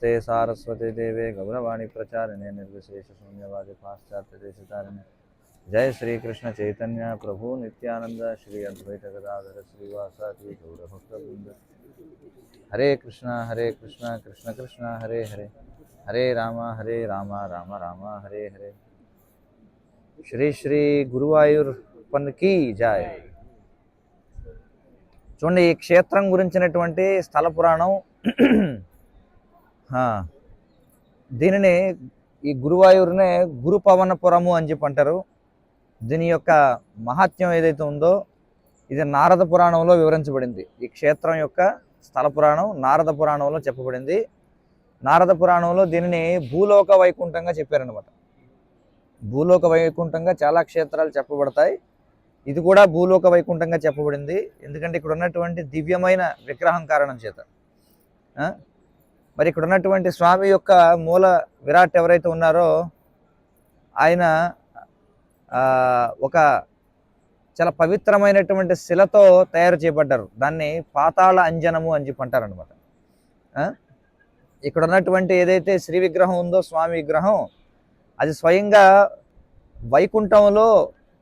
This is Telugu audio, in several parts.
ते सारस्वती देवे गौरवाणी प्रचारिणे निर्विशेष शून्यवादी पाश्चात्य देशतारिणे जय श्री कृष्ण चैतन्य प्रभु नित्यानंद श्री अद्वैत गदाधर श्रीवासादि गौरभक्तवृंद। हरे कृष्ण कृष्ण कृष्ण हरे हरे हरे राम राम राम हरे हरे। श्री श्री గురువాయూరప్పన్ की जय। చూడండి, ఈ క్షేత్రం గురించినటువంటి స్థల పురాణం దీనిని ఈ గురువాయూరునే గురు పవనపురము అని చెప్పి అంటారు. దీని యొక్క మహాత్మ్యం ఏదైతే ఉందో ఇది నారద పురాణంలో వివరించబడింది. ఈ క్షేత్రం యొక్క స్థల పురాణం నారద పురాణంలో చెప్పబడింది. నారద పురాణంలో దీనిని భూలోక వైకుంఠంగా చెప్పారనమాట. భూలోక వైకుంఠంగా చాలా క్షేత్రాలు చెప్పబడతాయి. ఇది కూడా భూలోక వైకుంఠంగా చెప్పబడింది. ఎందుకంటే ఇక్కడ ఉన్నటువంటి దివ్యమైన విగ్రహం కారణం చేత. మరి ఇక్కడ ఉన్నటువంటి స్వామి యొక్క మూల విరాట్ ఎవరైతే ఉన్నారో ఆయన ఒక చాలా పవిత్రమైనటువంటి శిలతో తయారు చేయబడ్డారు. దాన్ని పాతాళ అంజనము అని చెప్పి అంటారనమాట. ఇక్కడ ఉన్నటువంటి ఏదైతే శ్రీ విగ్రహం ఉందో స్వామి విగ్రహం, అది స్వయంగా వైకుంఠంలో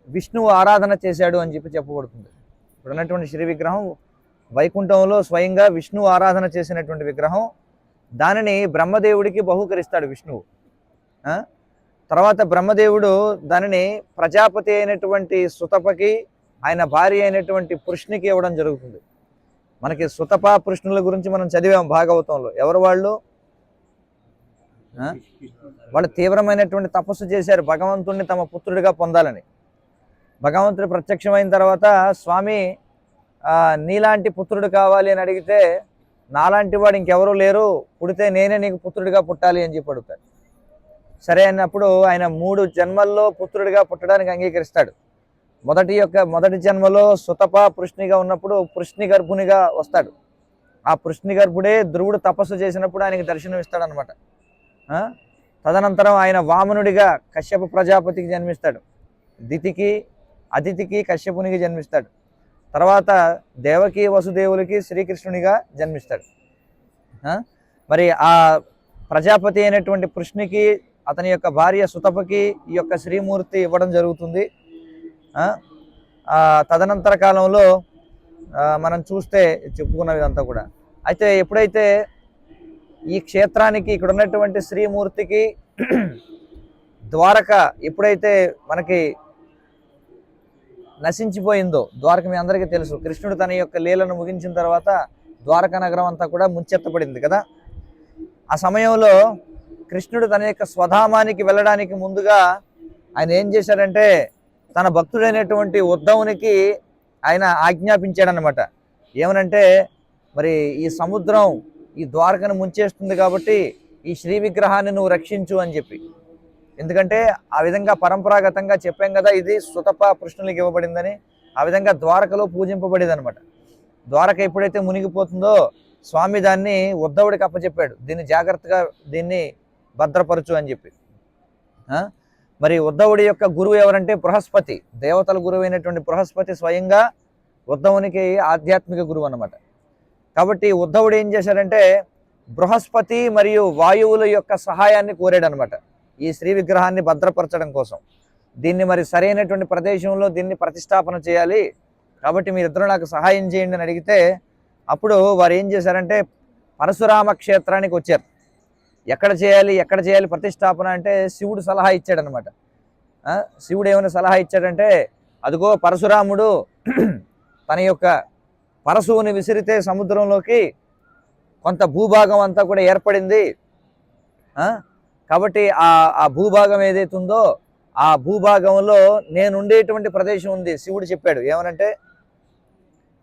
విష్ణువు ఆరాధన చేశాడు అని చెప్పి చెప్పబడుతుంది. ఇక్కడ ఉన్నటువంటి శ్రీ విగ్రహం వైకుంఠంలో స్వయంగా విష్ణువు ఆరాధన చేసినటువంటి విగ్రహం. దానిని బ్రహ్మదేవుడికి బహూకరిస్తాడు విష్ణువు. తర్వాత బ్రహ్మదేవుడు దానిని ప్రజాపతి అయినటువంటి సుతపకి, ఆయన భార్య అయినటువంటి పృష్ణికి ఇవ్వడం జరుగుతుంది. మనకి సుతప పృష్ణుల గురించి మనం చదివాం భాగవతంలో. ఎవరు వాళ్ళు? వాళ్ళు తీవ్రమైనటువంటి తపస్సు చేశారు భగవంతుడిని తమ పుత్రుడిగా పొందాలని. భగవంతుడు ప్రత్యక్షమైన తర్వాత స్వామి నీలాంటి పుత్రుడు కావాలి అని అడిగితే, నాలాంటి వాడు ఇంకెవరూ లేరు, పుడితే నేనే నీకు పుత్రుడిగా పుట్టాలి అని చెప్పి అడుగుతాడు. సరే అన్నప్పుడు ఆయన 3 జన్మల్లో పుత్రుడిగా పుట్టడానికి అంగీకరిస్తాడు. మొదటి జన్మలో సుతప పృష్ణిగా ఉన్నప్పుడు పృష్ణి గర్భునిగా వస్తాడు. ఆ పృష్ణి గర్భుడే ధ్రువుడు తపస్సు చేసినప్పుడు ఆయనకి దర్శనం ఇస్తాడు అనమాట. తదనంతరం ఆయన వామనుడిగా కశ్యప ప్రజాపతికి జన్మిస్తాడు. దితికి అదితికి కశ్యపునికి జన్మిస్తాడు. తర్వాత దేవకి వసుదేవులకి శ్రీకృష్ణునిగా జన్మిస్తాడు. మరి ఆ ప్రజాపతి అయినటువంటి పృష్ణికి అతని యొక్క భార్య సుతపకి ఈ యొక్క శ్రీమూర్తి ఇవ్వడం జరుగుతుంది. తదనంతర కాలంలో మనం చూస్తే చెప్పుకున్న ఇదంతా కూడా. అయితే ఎప్పుడైతే ఈ క్షేత్రానికి ఇక్కడ ఉన్నటువంటి శ్రీమూర్తికి ద్వారక ఎప్పుడైతే మనకి నశించిపోయిందో, ద్వారక మీ అందరికీ తెలుసు, కృష్ణుడు తన యొక్క లీలను ముగించిన తర్వాత ద్వారకా నగరం అంతా కూడా ముంచెత్తపడింది కదా. ఆ సమయంలో కృష్ణుడు తన యొక్క స్వధామానికి వెళ్ళడానికి ముందుగా ఆయన ఏం చేశాడంటే తన భక్తుడైనటువంటి ఉద్ధవునికి ఆయన ఆజ్ఞాపించాడనమాట. ఏమనంటే, మరి ఈ సముద్రం ఈ ద్వారకను ముంచేస్తుంది కాబట్టి ఈ శ్రీ విగ్రహాన్ని నువ్వు రక్షించు అని చెప్పి. ఎందుకంటే ఆ విధంగా పరంపరాగతంగా చెప్పాం కదా, ఇది సుతప పృష్ణులకి ఇవ్వబడిందని. ఆ విధంగా ద్వారకలో పూజింపబడేది అనమాట. ద్వారక ఎప్పుడైతే మునిగిపోతుందో స్వామి దాన్ని ఉద్ధవుడికి అప్పచెప్పాడు, దీన్ని జాగ్రత్తగా దీన్ని భద్రపరచు అని చెప్పి. మరి ఉద్ధవుడి యొక్క గురువు ఎవరంటే బృహస్పతి, దేవతల గురువు అయినటువంటి బృహస్పతి స్వయంగా ఉద్ధవునికి ఆధ్యాత్మిక గురువు అన్నమాట. కాబట్టి ఉద్ధవుడు ఏం చేశాడంటే బృహస్పతి మరియు వాయువుల యొక్క సహాయాన్ని కోరాడు అనమాట ఈ శ్రీ విగ్రహాన్ని భద్రపరచడం కోసం. దీన్ని మరి సరైనటువంటి ప్రదేశంలో దీన్ని ప్రతిష్టాపన చేయాలి, కాబట్టి మీరిద్దరూ నాకు సహాయం చేయండి అని అడిగితే, అప్పుడు వారు ఏం చేశారంటే పరశురామ క్షేత్రానికి వచ్చారు. ఎక్కడ చేయాలి ప్రతిష్టాపన అంటే శివుడు సలహా ఇచ్చాడనమాట. శివుడు ఏమైనా సలహా ఇచ్చాడంటే, అదిగో పరశురాముడు తన యొక్క పరశువుని విసిరితే సముద్రంలోకి కొంత భూభాగం అంతా కూడా ఏర్పడింది. కాబట్టి ఆ భూభాగం ఏదైతే ఉందో ఆ భూభాగంలో నేను ఉండేటువంటి ప్రదేశం ఉంది. శివుడు చెప్పాడు ఏమనంటే,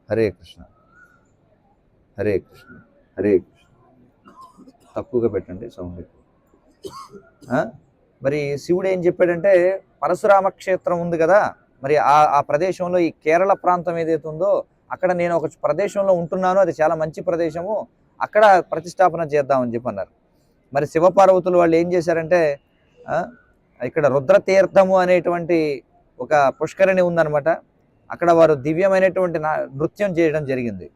హరే కృష్ణ హరే కృష్ణ హరే కృష్ణ. తక్కువగా పెట్టండి సౌండ్. మరి శివుడు ఏం చెప్పాడంటే, పరశురామ క్షేత్రం ఉంది కదా, మరి ఆ ప్రదేశంలో ఈ కేరళ ప్రాంతం ఏదైతే ఉందో అక్కడ నేను ఒక ప్రదేశంలో ఉంటున్నాను, అది చాలా మంచి ప్రదేశము, అక్కడ ప్రతిష్టాపన చేద్దామని చెప్పి అన్నారు. మరి శివపార్వతులు వాళ్ళు ఏం చేశారంటే, ఇక్కడ రుద్రతీర్థము అనేటువంటి ఒక పుష్కరిణి ఉందన్నమాట. అక్కడ వారు దివ్యమైనటువంటి నృత్యం చేయడం జరిగింది.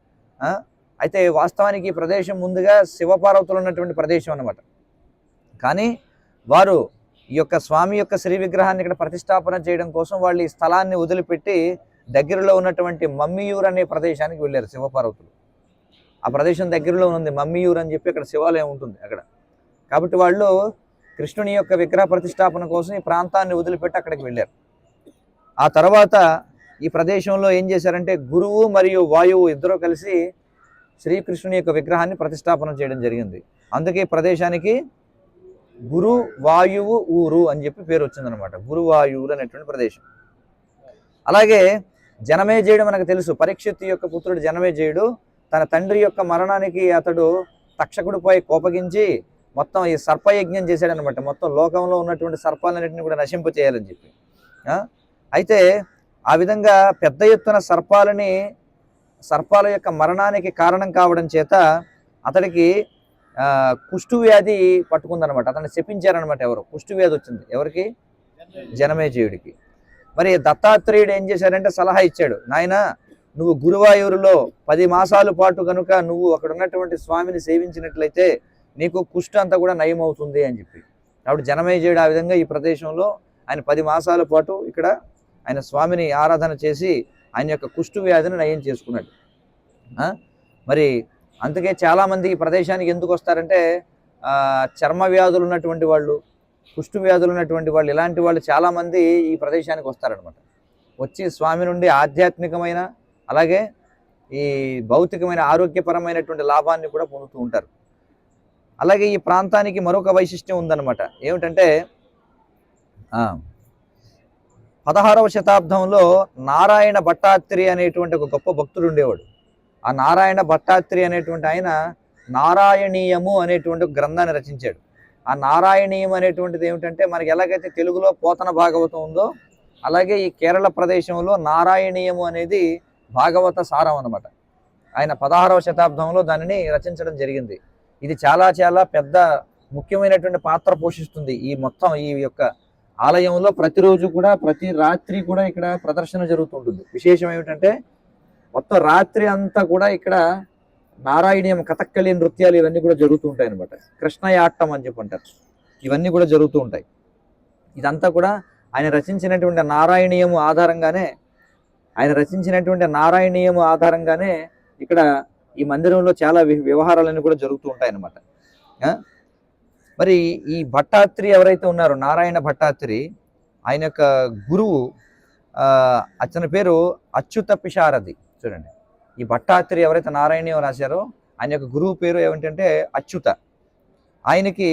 అయితే వాస్తవానికి ఈ ప్రదేశం ముందుగా శివపార్వతులు ఉన్నటువంటి ప్రదేశం అన్నమాట. కానీ వారు ఈ యొక్క స్వామి యొక్క శ్రీ విగ్రహాన్ని ఇక్కడ ప్రతిష్టాపన చేయడం కోసం వాళ్ళు ఈ స్థలాన్ని వదిలిపెట్టి దగ్గరలో ఉన్నటువంటి మమ్మియూర్ అనే ప్రదేశానికి వెళ్ళారు శివపార్వతులు. ఆ ప్రదేశం దగ్గరలో ఉంది మమ్మియూర్ అని చెప్పి అక్కడ శివాలయం ఉంటుంది అక్కడ. కాబట్టి వాళ్ళు కృష్ణుని యొక్క విగ్రహ ప్రతిష్టాపన కోసం ఈ ప్రాంతాన్ని వదిలిపెట్టి అక్కడికి వెళ్ళారు. ఆ తర్వాత ఈ ప్రదేశంలో ఏం చేశారంటే గురువు మరియు వాయువు ఇద్దరూ కలిసి శ్రీకృష్ణుని యొక్క విగ్రహాన్ని ప్రతిష్టాపన చేయడం జరిగింది. అందుకే ప్రదేశానికి గురు వాయువు ఊరు అని చెప్పి పేరు వచ్చిందనమాట. గురువాయువులు అనేటువంటి ప్రదేశం. అలాగే జనమేజయుడు మనకు తెలుసు, పరీక్షిత్తు యొక్క పుత్రుడు జనమేజయుడు తన తండ్రి యొక్క మరణానికి అతడు తక్షకుడిపై కోపగించి మొత్తం ఈ సర్పయజ్ఞం చేశాడనమాట. మొత్తం లోకంలో ఉన్నటువంటి సర్పాలన్నింటినీ కూడా నశింపచేయాలని చెప్పి. అయితే ఆ విధంగా పెద్ద ఎత్తున సర్పాల యొక్క మరణానికి కారణం కావడం చేత అతడికి కుష్టు వ్యాధి పట్టుకుందనమాట. అతన్ని శపించారనమాట. ఎవరు? కుష్టు వ్యాధి వచ్చింది. ఎవరికి? జనమేజయుడికి. మరి దత్తాత్రేయుడు ఏం చేశాడంటే సలహా ఇచ్చాడు, నాయన నువ్వు గురువాయూరులో 10 మాసాల పాటు కనుక నువ్వు అక్కడ ఉన్నటువంటి స్వామిని సేవించినట్లయితే నీకు కుష్టు అంతా కూడా నయం అవుతుంది అని చెప్పి. కాబట్టి జనమేజయుడు ఆ విధంగా ఈ ప్రదేశంలో ఆయన 10 మాసాల పాటు ఇక్కడ ఆయన స్వామిని ఆరాధన చేసి ఆయన యొక్క కుష్టు వ్యాధిని నయం చేసుకున్నాడు. మరి అందుకే చాలామంది ఈ ప్రదేశానికి ఎందుకు వస్తారంటే చర్మ వ్యాధులు ఉన్నటువంటి వాళ్ళు, కుష్టు వ్యాధులు ఉన్నటువంటి వాళ్ళు, ఇలాంటి వాళ్ళు చాలామంది ఈ ప్రదేశానికి వస్తారనమాట. వచ్చి స్వామి నుండి ఆధ్యాత్మికమైన అలాగే ఈ భౌతికమైన ఆరోగ్యపరమైనటువంటి లాభాన్ని కూడా పొందుతూ ఉంటారు. అలాగే ఈ ప్రాంతానికి మరొక వైశిష్ట్యం ఉందన్నమాట. ఏమిటంటే 16వ శతాబ్దంలో నారాయణ భట్టాత్రి అనేటువంటి ఒక గొప్ప భక్తుడు ఉండేవాడు. ఆ నారాయణ భట్టాత్రి అనేటువంటి ఆయన నారాయణీయము అనేటువంటి గ్రంథాన్ని రచించాడు. ఆ నారాయణీయం అనేటువంటిది ఏమిటంటే మనకి ఎలాగైతే తెలుగులో పోతన భాగవతం ఉందో అలాగే ఈ కేరళ ప్రదేశంలో నారాయణీయము అనేది భాగవత సారం అన్నమాట. ఆయన 16వ శతాబ్దంలో దానిని రచించడం జరిగింది. ఇది చాలా చాలా పెద్ద ముఖ్యమైనటువంటి పాత్ర పోషిస్తుంది. ఈ మొత్తం ఈ యొక్క ఆలయంలో ప్రతిరోజు కూడా ప్రతి రాత్రి కూడా ఇక్కడ ప్రదర్శన జరుగుతుంటుంది. విశేషం ఏమిటంటే మొత్తం రాత్రి అంతా కూడా ఇక్కడ నారాయణీయం కథక్కళి నృత్యాలు ఇవన్నీ కూడా జరుగుతూ ఉంటాయి అనమాట. కృష్ణయాట్టం అని చెప్పి అంటారు. ఇవన్నీ కూడా జరుగుతూ ఉంటాయి. ఇదంతా కూడా ఆయన రచించినటువంటి నారాయణీయము ఆధారంగానే ఇక్కడ ఈ మందిరంలో చాలా వ్యవహారాలన్నీ కూడా జరుగుతూ ఉంటాయి అన్నమాట. మరి ఈ భట్టాత్రి ఎవరైతే ఉన్నారో నారాయణ భట్టాత్రి, ఆయన యొక్క గురువు అతని పేరు అచ్యుత పిశారది. చూడండి, ఈ భట్టాత్రి ఎవరైతే నారాయణీయం రాశారో ఆయన యొక్క గురువు పేరు ఏమిటంటే అచ్యుత. ఆయనకి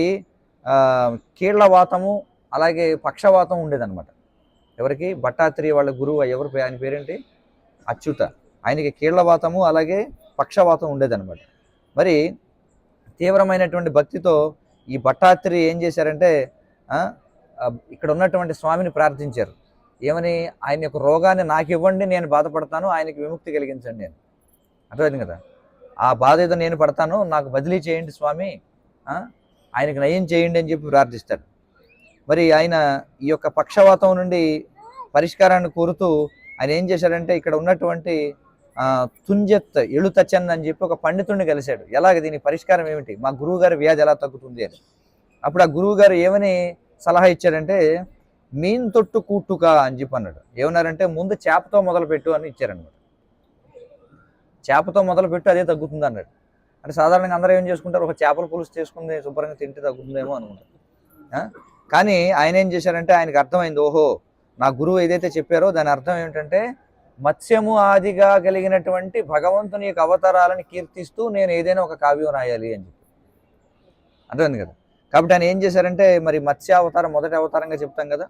కీళ్లవాతము అలాగే పక్షవాతం ఉండేదన్నమాట. ఎవరికి? భట్టాత్రి వాళ్ళ గురువు ఆయన పేరేంటి? అచ్యుత. ఆయనకి కీళ్లవాతము అలాగే పక్షవాతం ఉండేదన్నమాట. మరి తీవ్రమైనటువంటి భక్తితో ఈ భట్టాత్రి ఏం చేశారంటే ఇక్కడ ఉన్నటువంటి స్వామిని ప్రార్థించారు. ఏమని? ఆయన యొక్క రోగాన్ని నాకు ఇవ్వండి, నేను బాధపడతాను, ఆయనకి విముక్తి కలిగించండి. నేను అర్థమైంది కదా, ఆ బాధ ఏదో నేను పడతాను, నాకు బదిలీ చేయండి స్వామి, ఆయనకి నయం చేయండి అని చెప్పి ప్రార్థిస్తాడు. మరి ఆయన ఈ యొక్క పక్షవాతం నుండి పరిష్కారాన్ని కోరుతూ ఆయన ఏం చేశాడంటే ఇక్కడ ఉన్నటువంటి తుంజత్ ఎళుతచన్ అని చెప్పి ఒక పండితుడిని కలిశాడు. ఎలాగ దీనికి పరిష్కారం ఏమిటి, మా గురువు గారి వ్యాధి ఎలా తగ్గుతుంది అని. అప్పుడు ఆ గురువు గారు ఏమని సలహా ఇచ్చారంటే మీన్ తొట్టు కూట్టుక అని చెప్పి అన్నాడు. ఏమన్నారంటే ముందు చేపతో మొదలుపెట్టు అని ఇచ్చారనమాట. చేపతో మొదలుపెట్టు, అదే తగ్గుతుంది అన్నాడు. అంటే సాధారణంగా అందరూ ఏం చేసుకుంటారు, ఒక చేపల పులుసు చేసుకుని శుభ్రంగా తింటే తగ్గుతుందేమో అనుకుంటారు. కానీ ఆయన ఏం చేశారంటే ఆయనకు అర్థమైంది, ఓహో నా గురువు ఏదైతే చెప్పారో దాని అర్థం ఏమిటంటే మత్స్యము ఆదిగా కలిగినటువంటి భగవంతుని యొక్క అవతారాలను కీర్తిస్తూ నేను ఏదైనా ఒక కావ్యం రాయాలి అని చెప్పి అర్థమైంది కదా. కాబట్టి ఆయన ఏం చేశారంటే మరి మత్స్యావతారం మొదటి అవతారంగా చెప్తాం కదా,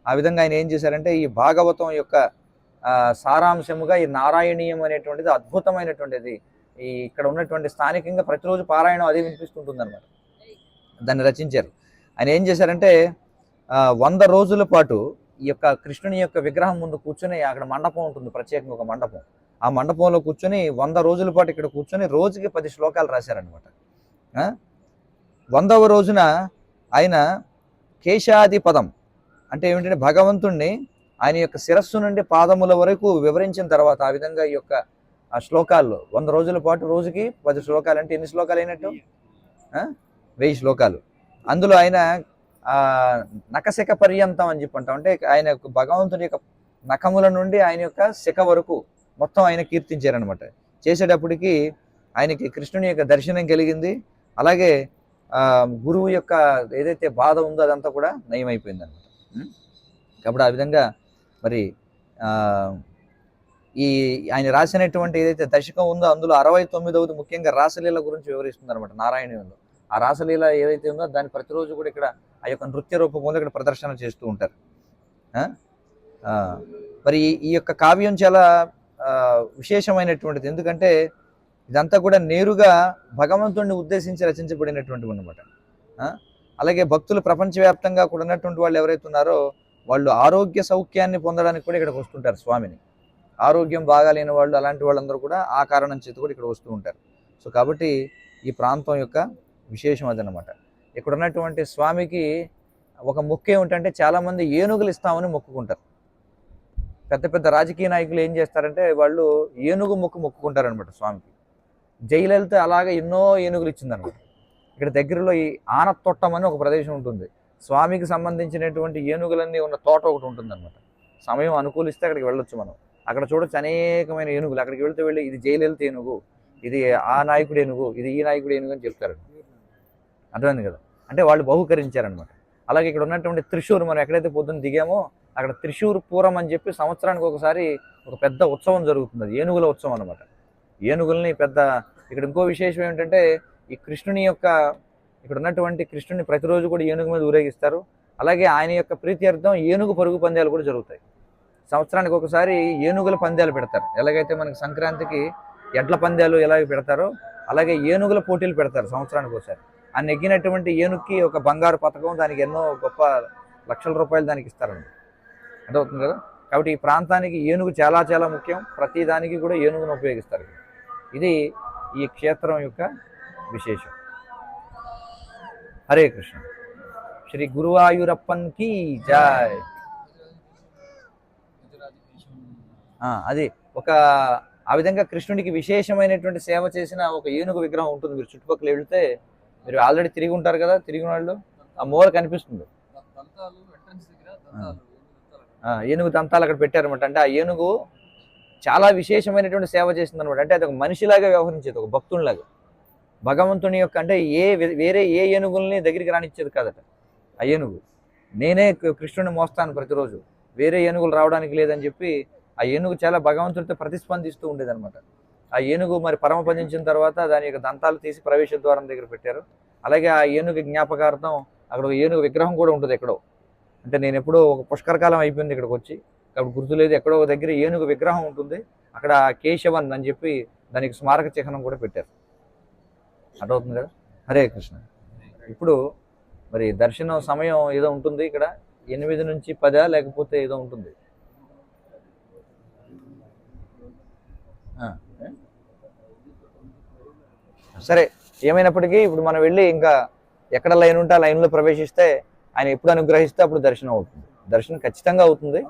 ఆ విధంగా ఆయన ఏం చేశారంటే ఈ భాగవతం యొక్క సారాంశముగా ఈ నారాయణీయం అనేటువంటిది అద్భుతమైనటువంటిది. ఈ ఇక్కడ ఉన్నటువంటి స్థానికంగా ప్రతిరోజు పారాయణం అదే వినిపిస్తుంటుంది అనమాట. దాన్ని రచించారు. ఆయన ఏం చేశారంటే 100 రోజుల పాటు ఈ యొక్క కృష్ణుని యొక్క విగ్రహం ముందు కూర్చొని, అక్కడ మండపం ఉంటుంది ప్రత్యేకంగా ఒక మండపం, ఆ మండపంలో కూర్చొని 100 రోజుల పాటు ఇక్కడ కూర్చొని రోజుకి 10 శ్లోకాలు రాశారనమాట. 100వ రోజున ఆయన కేశాది పదం అంటే ఏమిటంటే భగవంతుణ్ణి ఆయన యొక్క శిరస్సు నుండి పాదముల వరకు వివరించిన తర్వాత, ఆ విధంగా ఈ యొక్క ఆ శ్లోకాల్లో 100 రోజుల పాటు రోజుకి 10 శ్లోకాలు అంటే ఎన్ని శ్లోకాలు అయినట్టు? 1000 శ్లోకాలు. అందులో ఆయన నఖశిఖ పర్యంతం అని చెప్పి అంటాం. అంటే ఆయన భగవంతుని యొక్క నఖముల నుండి ఆయన యొక్క శిఖ వరకు మొత్తం ఆయన కీర్తించారనమాట. చేసేటప్పటికి ఆయనకి కృష్ణుని యొక్క దర్శనం కలిగింది. అలాగే గురువు యొక్క ఏదైతే బాధ ఉందో అదంతా కూడా నయమైపోయింది అనమాట. కాబట్టి ఆ విధంగా మరి ఈ ఆయన రాసినటువంటి ఏదైతే దశకం ఉందో అందులో 69వది ముఖ్యంగా రాసలీల గురించి వివరిస్తుంది అనమాట నారాయణీయంలో. ఆ రాసలీల ఏదైతే ఉందో దాన్ని ప్రతిరోజు కూడా ఇక్కడ ఆ యొక్క నృత్య రూపంలో ఇక్కడ ప్రదర్శన చేస్తూ ఉంటారు. మరి ఈ యొక్క కావ్యం చాలా విశేషమైనటువంటిది. ఎందుకంటే ఇదంతా కూడా నేరుగా భగవంతుడిని ఉద్దేశించి రచించబడినటువంటివి అనమాట. అలాగే భక్తులు ప్రపంచవ్యాప్తంగా కూడా ఉన్నటువంటి వాళ్ళు ఎవరైతే ఉన్నారో వాళ్ళు ఆరోగ్య సౌఖ్యాన్ని పొందడానికి కూడా ఇక్కడికి వస్తుంటారు స్వామిని. ఆరోగ్యం బాగాలేని వాళ్ళు అలాంటి వాళ్ళందరూ కూడా ఆ కారణం చేత కూడా ఇక్కడ వస్తూ ఉంటారు. సో కాబట్టి ఈ ప్రాంతం యొక్క విశేషం అదనమాట. ఇక్కడ ఉన్నటువంటి స్వామికి ఒక మొక్కు ఏమిటంటే చాలామంది ఏనుగులు ఇస్తామని మొక్కుకుంటారు. పెద్ద పెద్ద రాజకీయ నాయకులు ఏం చేస్తారంటే వాళ్ళు ఏనుగు మొక్కుకుంటారనమాట స్వామికి. జయలలిత అలాగే ఎన్నో ఏనుగులు ఇచ్చిందనమాట. ఇక్కడ దగ్గరలో ఈ ఆనతొట్టం అని ఒక ప్రదేశం ఉంటుంది. స్వామికి సంబంధించినటువంటి ఏనుగులన్నీ ఉన్న తోట ఒకటి ఉంటుందన్నమాట. సమయం అనుకూలిస్తే అక్కడికి వెళ్ళొచ్చు మనం. అక్కడ చూడొచ్చు అనేకమైన ఏనుగులు. అక్కడికి వెళ్ళి ఇది జయలలిత ఏనుగు, ఇది ఆ నాయకుడు ఏనుగు, ఇది ఈ నాయకుడు ఏనుగు అని చెప్తారు. అర్థమైంది కదా? అంటే వాళ్ళు బహుకరించారనమాట. అలాగే ఇక్కడ ఉన్నటువంటి త్రిశూర్, మనం ఎక్కడైతే పొద్దున్న దిగామో అక్కడ త్రిశూర్ పూరం అని చెప్పి సంవత్సరానికి ఒకసారి ఒక పెద్ద ఉత్సవం జరుగుతుంది. అది ఏనుగుల ఉత్సవం అనమాట. ఏనుగుల్ని పెద్ద ఇక్కడ ఇంకో విశేషం ఏంటంటే ఈ కృష్ణుని యొక్క ఇక్కడ ఉన్నటువంటి కృష్ణుని ప్రతిరోజు కూడా ఏనుగు మీద ఊరేగిస్తారు. అలాగే ఆయన యొక్క ప్రీత్యర్థం ఏనుగు పరుగు పందాలు కూడా జరుగుతాయి. సంవత్సరానికి ఒకసారి ఏనుగుల పందాలు పెడతారు. ఎలాగైతే మనకి సంక్రాంతికి ఎడ్ల పందాలు ఎలాగ పెడతారో అలాగే ఏనుగుల పోటీలు పెడతారు సంవత్సరానికి ఒకసారి. ఆ నెగ్గినటువంటి ఏనుగుకి ఒక బంగారు పథకం, దానికి ఎన్నో గొప్ప లక్షల రూపాయలు దానికి ఇస్తారండి. అదవుతుంది కదా? కాబట్టి ఈ ప్రాంతానికి ఏనుగు చాలా చాలా ముఖ్యం. ప్రతి దానికి కూడా ఏనుగును ఉపయోగిస్తారు. ఇది ఈ క్షేత్రం యొక్క విశేషం. హరే కృష్ణ. శ్రీ గురువాయూరప్పన్ కి జై. అది ఒక ఆ విధంగా కృష్ణుడికి విశేషమైనటువంటి సేవ చేసిన ఒక ఏనుగు విగ్రహం ఉంటుంది. మీరు చుట్టుపక్కల వెళితే మీరు ఆల్రెడీ తిరిగి ఉంటారు కదా, తిరిగిన వాళ్ళు ఆ మూల కనిపిస్తుంది. ఏనుగు దంతాలు అక్కడ పెట్టారనమాట. అంటే ఆ ఏనుగు చాలా విశేషమైనటువంటి సేవ చేసింది అనమాట. అంటే అది ఒక మనిషిలాగా వ్యవహరించేది, ఒక భక్తునిలాగా. భగవంతుని యొక్క అంటే వేరే ఏ ఏనుగుల్ని దగ్గరికి రానిచ్చేది కాదట ఆ ఏనుగు. నేనే కృష్ణుని మోస్తాను ప్రతిరోజు, వేరే ఏనుగులు రావడానికి లేదని చెప్పి ఆ ఏనుగు చాలా భగవంతుడితో ప్రతిస్పందిస్తూ ఉండేదన్నమాట. ఆ ఏనుగు మరి పరమపదించిన తర్వాత దాని యొక్క దంతాలు తీసి ప్రవేశ ద్వారం దగ్గర పెట్టారు. అలాగే ఆ ఏనుగు జ్ఞాపకార్థం అక్కడ ఒక ఏనుగు విగ్రహం కూడా ఉంటుంది ఎక్కడో. అంటే నేను ఎప్పుడో ఒక పుష్కరకాలం అయిపోయింది ఇక్కడికి వచ్చి, కాబట్టి గుర్తులేదు. ఎక్కడో ఒక దగ్గర ఏనుగు విగ్రహం ఉంటుంది. అక్కడ కేశవన్ అని చెప్పి దానికి స్మారక చిహ్నం కూడా పెట్టారు. అర్థమవుతుంది కదా? హరే కృష్ణ. ఇప్పుడు మరి దర్శనం సమయం ఏదో ఉంటుంది ఇక్కడ, 8 నుంచి 10 లేకపోతే ఏదో ఉంటుంది. సరే, ఏమైనప్పటికీ ఇప్పుడు మనం వెళ్ళి ఇంకా ఎక్కడ లైన్ ఉంటే ఆ లైన్లో ప్రవేశిస్తే ఆయన ఎప్పుడు అనుగ్రహిస్తే అప్పుడు దర్శనం అవుతుంది. దర్శనం ఖచ్చితంగా అవుతుంది.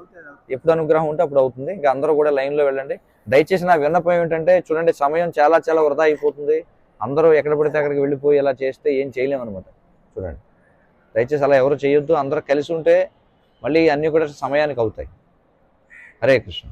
ఎప్పుడు అనుగ్రహం ఉంటే అప్పుడు అవుతుంది. ఇంకా అందరూ కూడా లైన్లో వెళ్ళండి. దయచేసి నా విన్నపం ఏంటంటే చూడండి, సమయం చాలా చాలా వృధా అయిపోతుంది. అందరూ ఎక్కడ పడితే అక్కడికి వెళ్ళిపోయి ఇలా చేస్తే ఏం చేయలేము అనమాట. చూడండి, దయచేసి అలా ఎవరు చేయొద్దు. అందరూ కలిసి ఉంటే మళ్ళీ అన్నీ కూడా సమయానికి అవుతాయి. హరే కృష్ణ.